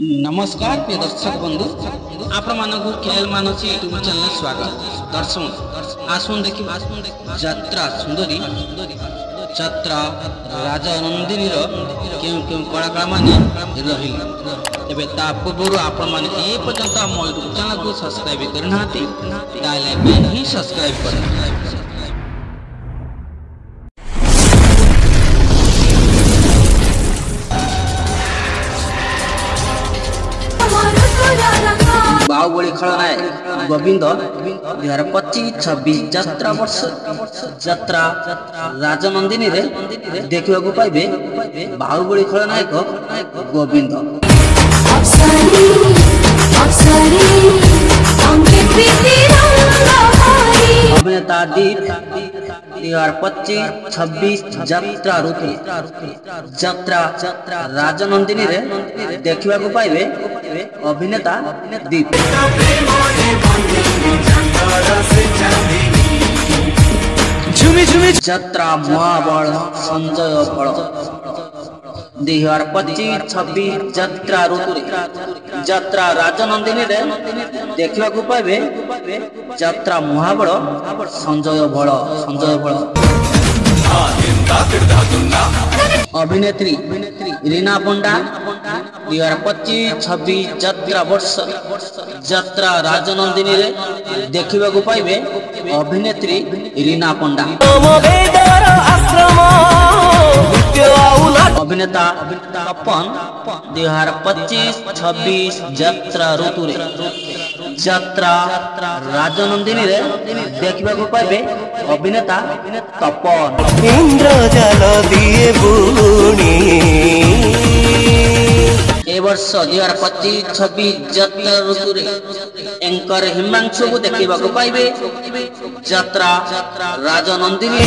नमस्कार प्रिय दर्शक बंधु आपण मानक खेल मानसी यूट्यूब चैनल स्वागत दर्शक आसुन देखिबा यात्रा सुंदरी यात्रा राजा नंदिनी रो केउ कलाकार माने रही एबे ता पूर्व आपण माने ए पर्यंत हम यूट्यूब चैनल को सब्सक्राइब करनाती ताले पे ही सब्सक्राइब कर बाहुबली खलनायक गोविंद 2025-26 यात्रा वर्ष यात्रा राजनंदिनी रे देखा पाइबे बाहुबली खलनायक गोविंद अभिनेता दीप 2025-26 यात्रा ऋतु यात्रा राजनंदिनी रे देखा पाइबे अभिनेता दीप यात्रा महाबल संजय बल 2025-26 यात्रा ऋतु यात्रा राजनंदिनी रे देखा पाइबे यात्रा महाबल संजय बल अभिनेत्री रीना पंडा 2025-26 यात्रा वर्ष यात्रा राजनंदिनी रे देखा पाइबे अभिनेत्री रीना पंडा अभिनेता तपन 2025-26 यात्रा ऋतु यात्रा राजनंदिनी रे देखा पाइबे अभिनेता तपन इंद्रजाल दिए बुनी ए वर्ष 2025-26 यात्रा ऋतु एंकर हिमांशु को देखा पाइबे यात्रा राजनंदिनी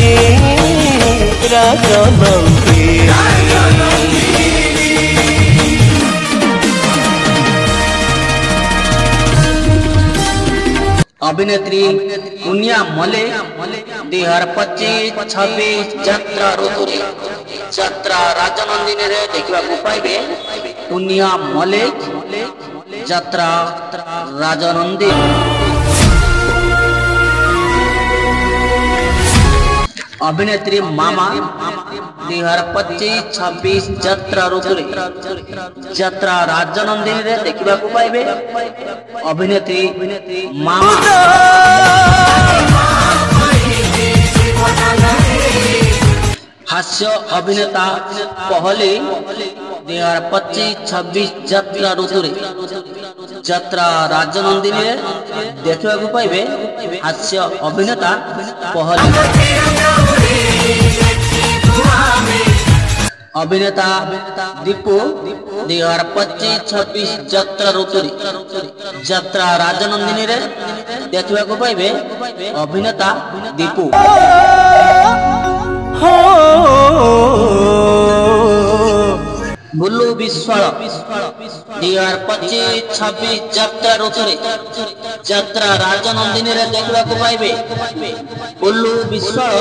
अभिनेत्री कुनिया मलिक 2025-26 यात्रा ऋतु यात्रा राजनंदिनी रे देखा पाइबे कुनिया मलिक यात्रा राजनंदिनी अभिनेत्री मामा 2025-26 यात्रा ऋतु यात्रा राजनंदिनी रे देखा पाइबे अभिनेत्री मामा हास्य अभिनेता पहली 2025-26 यात्रा ऋतु यात्रा राजनंदिनी रे देखा पाइबे हास्य अभिनेता पहली अभिनेता दीपू 2025-26 यात्रा ऋतु यात्रा राजनंदिनी रे देखा पाइबे अभिनेता दीपू बुल्लू विश्वाल 2025-26 यात्रा ऋतु यात्रा राजनंदिनी रे देखा पाइबे बुल्लू विश्वाल